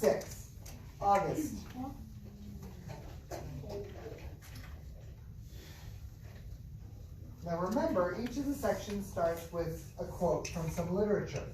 6. August. Now remember, each of the sections starts with a quote from some literature.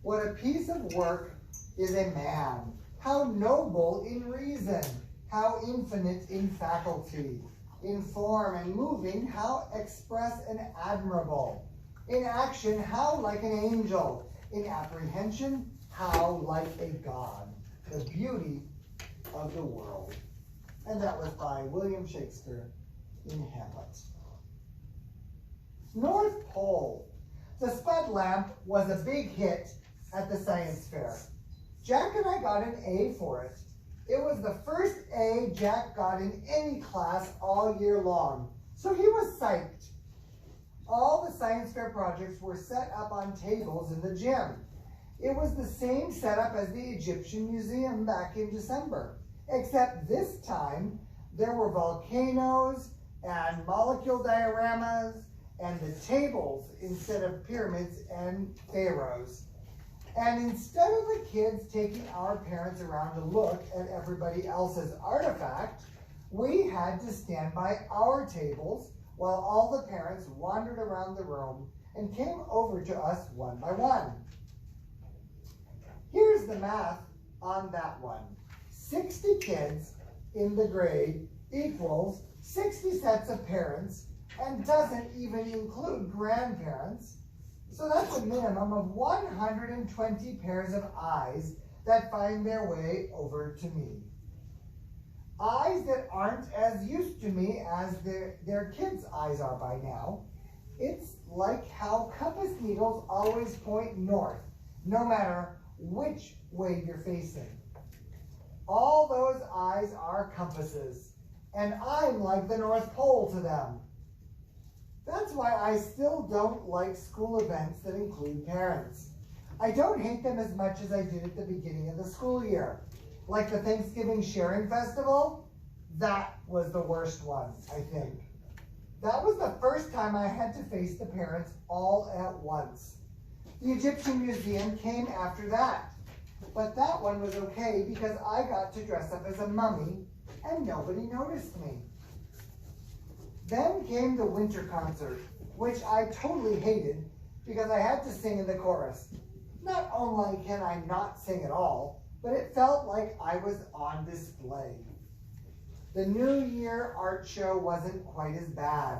What a piece of work is a man, how noble in reason, how infinite in faculty, in form and moving, how express and admirable, in action, how like an angel, in apprehension, how like a god, the beauty of the world. And that was by William Shakespeare in Hamlet. North Pole. The spud lamp was a big hit at the science fair. Jack and I got an A for it. It was the first A Jack got in any class all year long, so he was psyched. All the science fair projects were set up on tables in the gym. It was the same setup as the Egyptian Museum back in December, except this time there were volcanoes and molecule dioramas and the tables instead of pyramids and pharaohs. And instead of the kids taking our parents around to look at everybody else's artifact, we had to stand by our tables while all the parents wandered around the room and came over to us one by one. Here's the math on that one. 60 kids in the grade equals 60 sets of parents and doesn't even include grandparents. So that's a minimum of 120 pairs of eyes that find their way over to me. Eyes that aren't as used to me as their kids' eyes are by now. It's like how compass needles always point north, no matter which way you're facing. All those eyes are compasses, and I'm like the North Pole to them. That's why I still don't like school events that include parents. I don't hate them as much as I did at the beginning of the school year. Like the Thanksgiving Sharing Festival, that was the worst one, I think. That was the first time I had to face the parents all at once. The Egyptian Museum came after that, but that one was okay because I got to dress up as a mummy and nobody noticed me. Then came the winter concert, which I totally hated because I had to sing in the chorus. Not only can I not sing at all, but it felt like I was on display. The New Year art show wasn't quite as bad,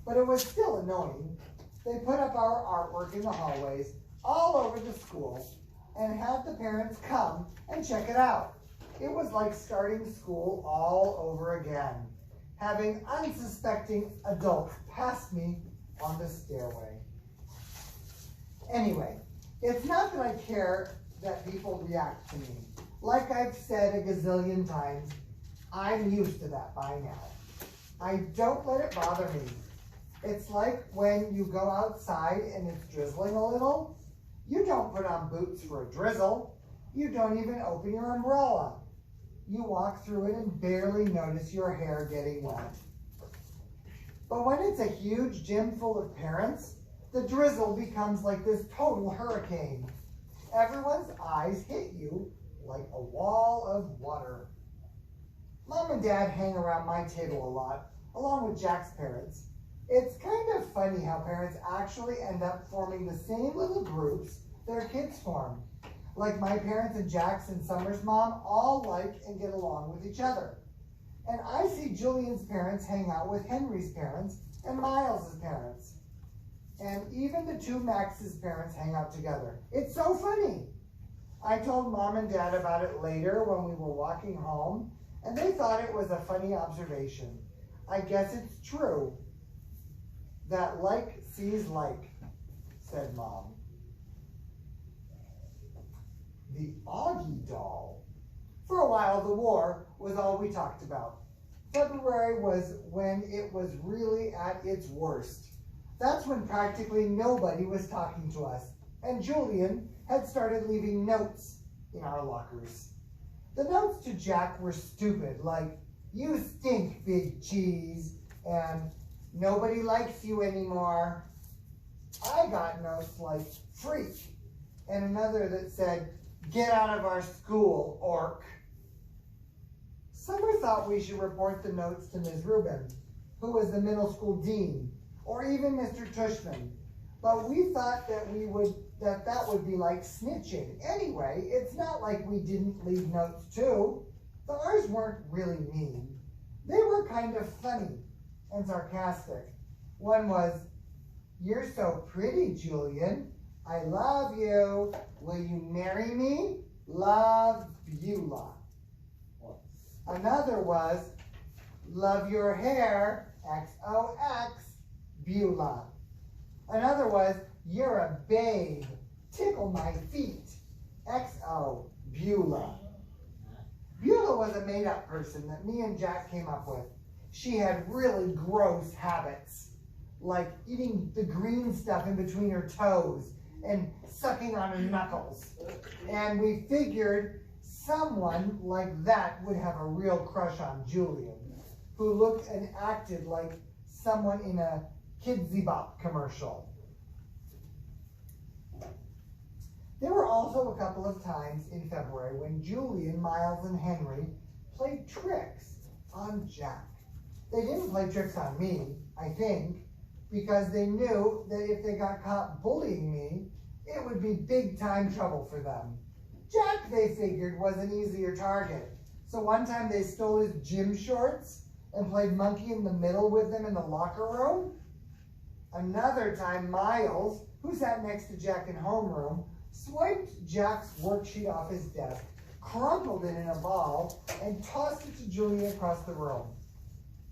but it was still annoying. They put up our artwork in the hallways all over the school and had the parents come and check it out. It was like starting school all over again, having unsuspecting adults pass me on the stairway. Anyway, it's not that I care that people react to me. Like I've said a gazillion times, I'm used to that by now. I don't let it bother me. It's like when you go outside and it's drizzling a little, you don't put on boots for a drizzle. You don't even open your umbrella. You walk through it and barely notice your hair getting wet. But when it's a huge gym full of parents, the drizzle becomes like this total hurricane. Everyone's eyes hit you like a wall of water. Mom and Dad hang around my table a lot, along with Jack's parents. It's kind of funny how parents actually end up forming the same little groups their kids form. Like my parents and Jack's and Summer's mom all like and get along with each other. And I see Julian's parents hang out with Henry's parents and Miles's parents. And even the two Max's parents hang out together. It's so funny. I told Mom and Dad about it later when we were walking home, and they thought it was a funny observation. I guess it's true that like sees like, said Mom. The Auggie doll. For a while, the war was all we talked about. February was when it was really at its worst. That's when practically nobody was talking to us, and Julian had started leaving notes in our lockers. The notes to Jack were stupid, like, "You stink, big cheese," and "Nobody likes you anymore." I got notes like "freak," and another that said, Get out of our school, orc. Summer thought we should report the notes to Ms. Rubin, who was the middle school dean, or even Mr. Tushman. But we thought that that would be like snitching. Anyway, it's not like we didn't leave notes too. But ours weren't really mean. They were kind of funny and sarcastic. One was, "You're so pretty, Julian. I love you. Will you marry me? Love, Beulah." Another was, "Love your hair, XOX, Beulah." Another was, "You're a babe. Tickle my feet, XO, Beulah." Beulah was a made-up person that me and Jack came up with. She had really gross habits, like eating the green stuff in between her toes and sucking on her knuckles. And we figured someone like that would have a real crush on Julian, who looked and acted like someone in a Kidsy Bop commercial. There were also a couple of times in February when Julian, Miles, and Henry played tricks on Jack. They didn't play tricks on me, I think, because they knew that if they got caught bullying me, it would be big time trouble for them. Jack, they figured, was an easier target. So one time they stole his gym shorts and played monkey in the middle with them in the locker room. Another time, Miles, who sat next to Jack in homeroom, swiped Jack's worksheet off his desk, crumpled it in a ball, and tossed it to Julian across the room.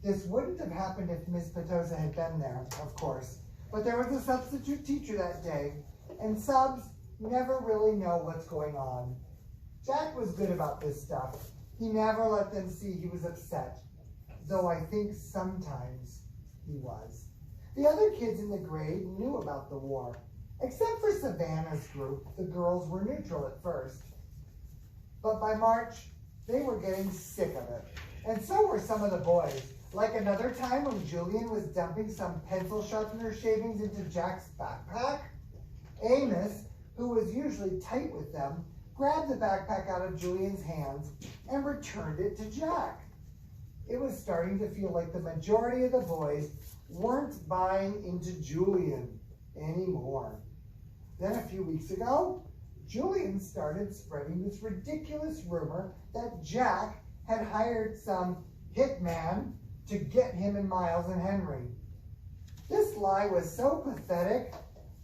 This wouldn't have happened if Miss Petosa had been there, of course, but there was a substitute teacher that day, and subs never really know what's going on. Jack was good about this stuff. He never let them see he was upset, though I think sometimes he was. The other kids in the grade knew about the war. Except for Savannah's group, the girls were neutral at first. But by March, they were getting sick of it. And so were some of the boys. Like another time when Julian was dumping some pencil sharpener shavings into Jack's backpack, Amos, who was usually tight with them, grabbed the backpack out of Julian's hands and returned it to Jack. It was starting to feel like the majority of the boys weren't buying into Julian anymore. Then a few weeks ago, Julian started spreading this ridiculous rumor that Jack had hired some hitman to get him and Miles and Henry. This lie was so pathetic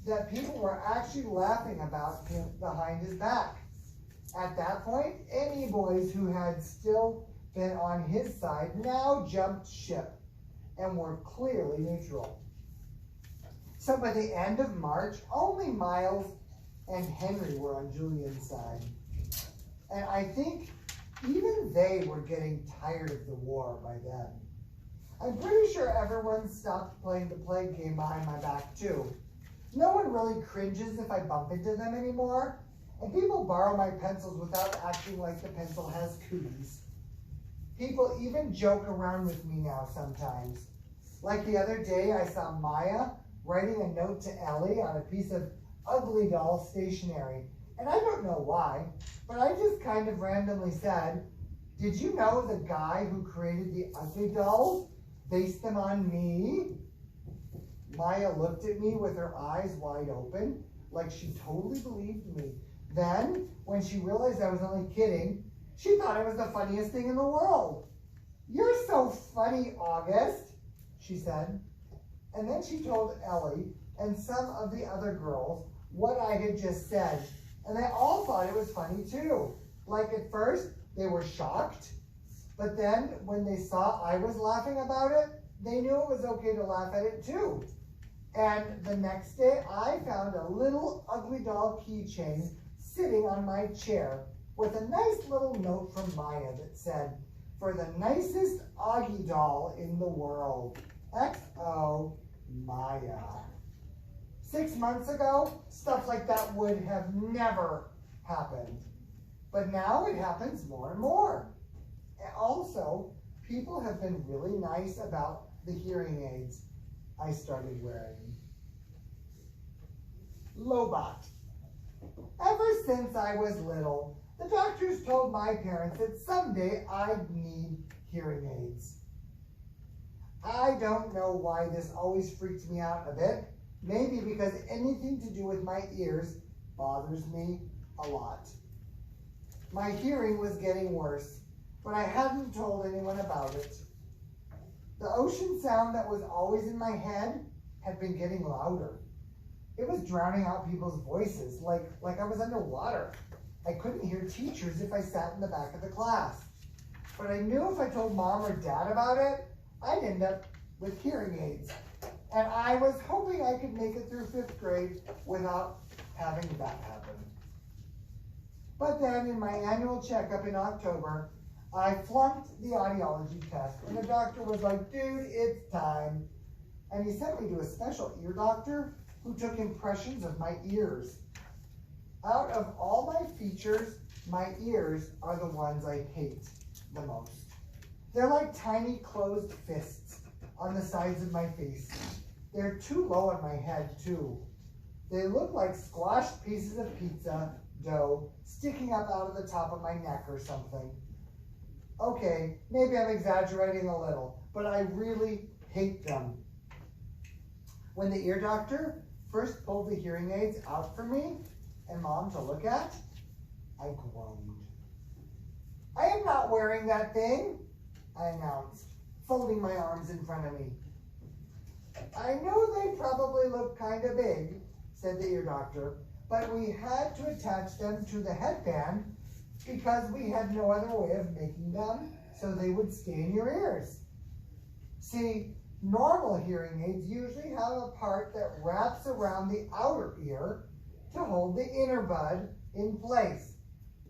that people were actually laughing about him behind his back. At that point, any boys who had still been on his side now jumped ship and were clearly neutral. So by the end of March, only Miles and Henry were on Julian's side. And I think even they were getting tired of the war by then. I'm pretty sure everyone stopped playing the plague game behind my back too. No one really cringes if I bump into them anymore, and people borrow my pencils without acting like the pencil has cooties. People even joke around with me now sometimes. Like the other day, I saw Maya writing a note to Ellie on a piece of Ugly Doll stationery. And I don't know why, but I just kind of randomly said, "Did you know the guy who created the Ugly Dolls based them on me?" Maya looked at me with her eyes wide open, like she totally believed me. Then, when she realized I was only kidding, she thought it was the funniest thing in the world. "You're so funny, August," she said. And then she told Ellie and some of the other girls what I had just said. And they all thought it was funny too. Like at first, they were shocked. But then when they saw I was laughing about it, they knew it was okay to laugh at it too. And the next day, I found a little Ugly Doll keychain sitting on my chair with a nice little note from Maya that said, "For the nicest Auggie doll in the world, XO, Maya." 6 months ago, stuff like that would have never happened. But now it happens more and more. And also, people have been really nice about the hearing aids I started wearing. Lobot. Ever since I was little, the doctors told my parents that someday I'd need hearing aids. I don't know why this always freaks me out a bit. Maybe because anything to do with my ears bothers me a lot. My hearing was getting worse, but I hadn't told anyone about it. The ocean sound that was always in my head had been getting louder. It was drowning out people's voices, like I was underwater. I couldn't hear teachers if I sat in the back of the class. But I knew if I told Mom or Dad about it, I'd end up with hearing aids. And I was hoping I could make it through 5th grade without having that happen. But then in my annual checkup in October, I flunked the audiology test, and the doctor was like, dude, it's time. And he sent me to a special ear doctor who took impressions of my ears. Out of all my features, my ears are the ones I hate the most. They're like tiny closed fists on the sides of my face. They're too low on my head, too. They look like squashed pieces of pizza dough sticking up out of the top of my neck or something. Okay, maybe I'm exaggerating a little, but I really hate them. When the ear doctor first pulled the hearing aids out for me and Mom to look at, I groaned. I am not wearing that thing, I announced, folding my arms in front of me. I know they probably look kind of big, said the ear doctor, but we had to attach them to the headband because we had no other way of making them so they would stay in your ears. See, normal hearing aids usually have a part that wraps around the outer ear to hold the inner bud in place.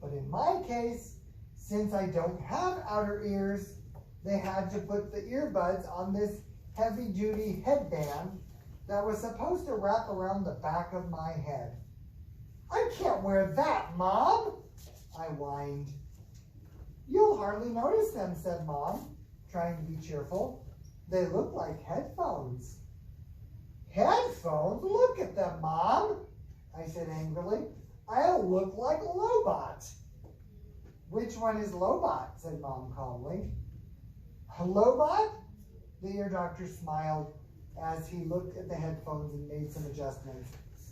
But in my case, since I don't have outer ears, they had to put the earbuds on this heavy-duty headband that was supposed to wrap around the back of my head. I can't wear that, Mom, I whined. You'll hardly notice them, said Mom, trying to be cheerful. They look like headphones. Headphones? Look at them, Mom, I said angrily. I'll look like Lobot. Which one is Lobot? Said Mom calmly. Lobot? The ear doctor smiled as he looked at the headphones and made some adjustments.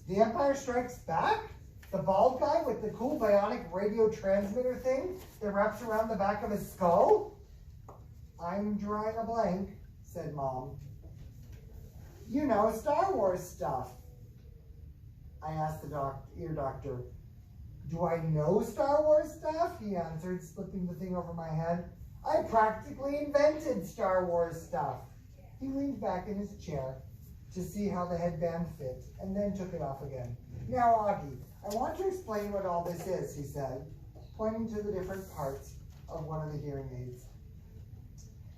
The Empire Strikes Back? The bald guy with the cool bionic radio transmitter thing that wraps around the back of his skull? I'm drawing a blank, said Mom. You know, Star Wars stuff. I asked the ear doctor. Do I know Star Wars stuff? He answered, slipping the thing over my head. I practically invented Star Wars stuff. He leaned back in his chair to see how the headband fit, and then took it off again. Now, Auggie, I want to explain what all this is, he said, pointing to the different parts of one of the hearing aids.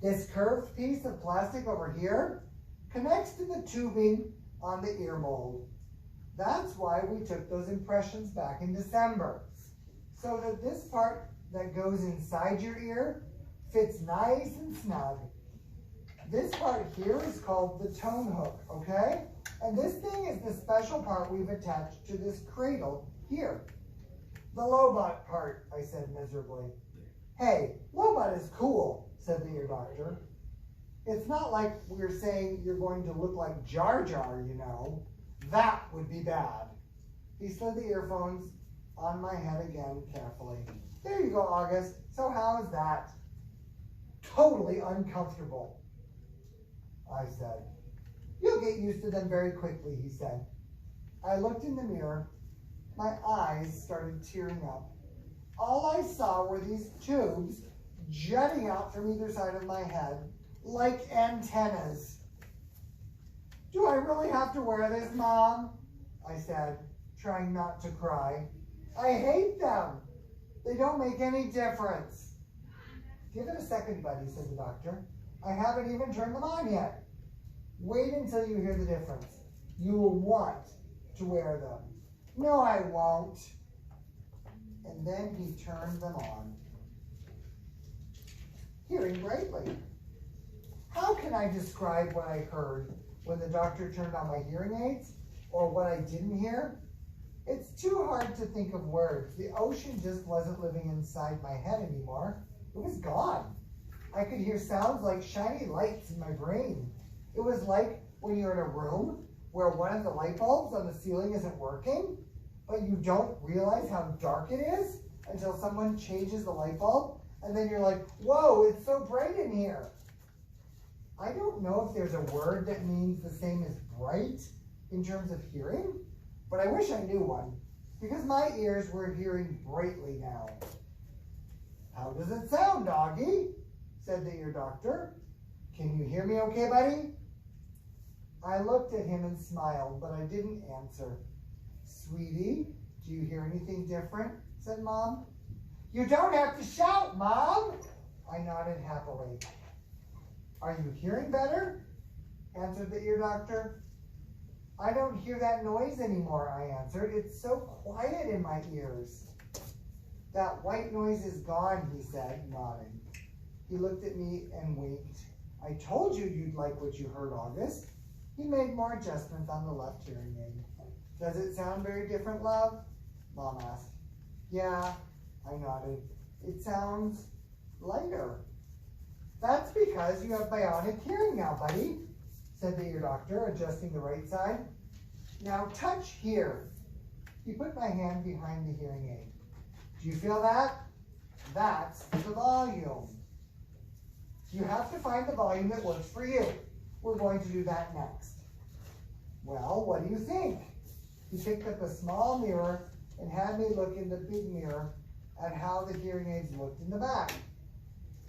This curved piece of plastic over here connects to the tubing on the ear mold. That's why we took those impressions back in December, so that this part that goes inside your ear fits nice and snug. This part here is called the tone hook, okay? And this thing is the special part we've attached to this cradle here. The Lobot part, I said miserably. Hey, Lobot is cool, said the ear doctor. It's not like we're saying you're going to look like Jar Jar, you know. That would be bad. He slid the earphones on my head again carefully. There you go, August. So how is that? Totally uncomfortable, I said. You'll get used to them very quickly, he said. I looked in the mirror. My eyes started tearing up. All I saw were these tubes jutting out from either side of my head, like antennas. Do I really have to wear this, Mom? I said, trying not to cry. I hate them. They don't make any difference. Give it a second, buddy, said the doctor. I haven't even turned them on yet. Wait until you hear the difference. You will want to wear them. No, I won't. And then he turned them on. Hearing greatly. How can I describe what I heard when the doctor turned on my hearing aids, or what I didn't hear? It's too hard to think of words. The ocean just wasn't living inside my head anymore. It was gone. I could hear sounds like shiny lights in my brain. It was like when you're in a room where one of the light bulbs on the ceiling isn't working, but you don't realize how dark it is until someone changes the light bulb, and then you're like, whoa, it's so bright in here. I don't know if there's a word that means the same as bright in terms of hearing, but I wish I knew one, because my ears were hearing brightly now. How does it sound, Auggie? Said the ear doctor. Can you hear me okay, buddy? I looked at him and smiled, but I didn't answer. Sweetie, do you hear anything different? Said Mom. You don't have to shout, Mom. I nodded happily. Are you hearing better? Answered the ear doctor. I don't hear that noise anymore, I answered. It's so quiet in my ears. That white noise is gone, he said, nodding. He looked at me and winked. I told you you'd like what you heard, August. He made more adjustments on the left hearing aid. Does it sound very different, love? Mom asked. Yeah, I nodded. It sounds lighter. That's because you have bionic hearing now, buddy, said the ear doctor, adjusting the right side. Now touch here. He put my hand behind the hearing aid. Do you feel that? That's the volume. You have to find the volume that works for you. We're going to do that next. Well, what do you think? He picked up a small mirror and had me look in the big mirror at how the hearing aids looked in the back.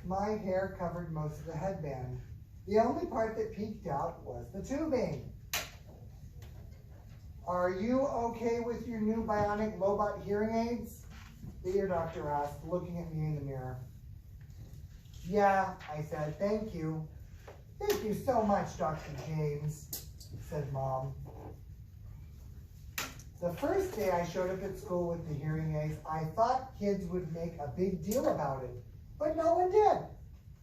My hair covered most of the headband. The only part that peeked out was the tubing. Are you okay with your new bionic robot hearing aids? The ear doctor asked, looking at me in the mirror. Yeah, I said, thank you. Thank you so much, Dr. James, said Mom. The first day I showed up at school with the hearing aids, I thought kids would make a big deal about it, but no one did.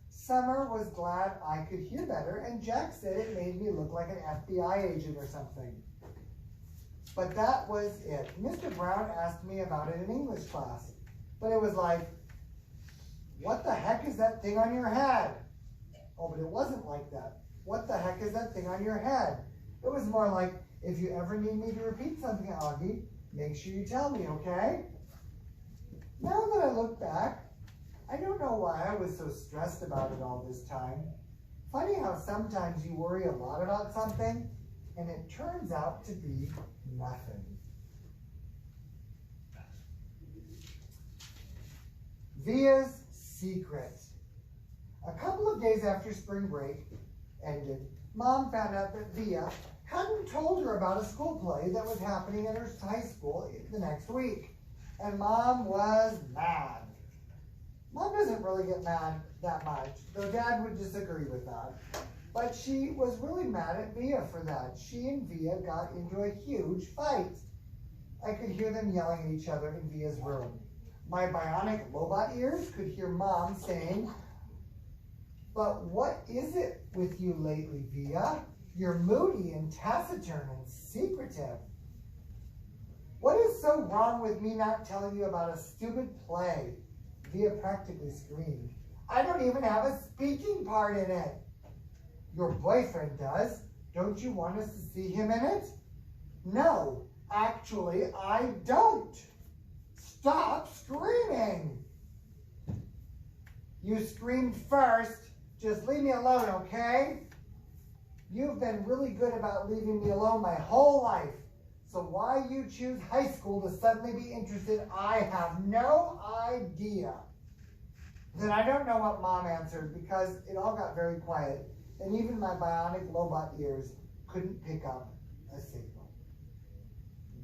Summer was glad I could hear better, and Jack said it made me look like an FBI agent or something. But that was it. Mr. Brown asked me about it in English class, but it was like, what the heck is that thing on your head? Oh, but it wasn't like that. What the heck is that thing on your head? It was more like, if you ever need me to repeat something, Auggie, make sure you tell me, okay? Now that I look back, I don't know why I was so stressed about it all this time. Funny how sometimes you worry a lot about something, and it turns out to be nothing. Via's secret. A couple of days after spring break ended, Mom found out that Via hadn't told her about a school play that was happening at her high school the next week. And Mom was mad. Mom doesn't really get mad that much, though Dad would disagree with that. But she was really mad at Via for that. She and Via got into a huge fight. I could hear them yelling at each other in Via's room. My bionic robot ears could hear Mom saying, "But what is it with you lately, Via? You're moody and taciturn and secretive. What is so wrong with me not telling you about a stupid play?" Via practically screamed. "I don't even have a speaking part in it." "Your boyfriend does. Don't you want us to see him in it?" "No, actually, I don't." "Stop screaming." "You screamed first. Just leave me alone, okay?" "You've been really good about leaving me alone my whole life. So why you choose high school to suddenly be interested, I have no idea." Then I don't know what Mom answered, because it all got very quiet, and even my bionic robot ears couldn't pick up a signal.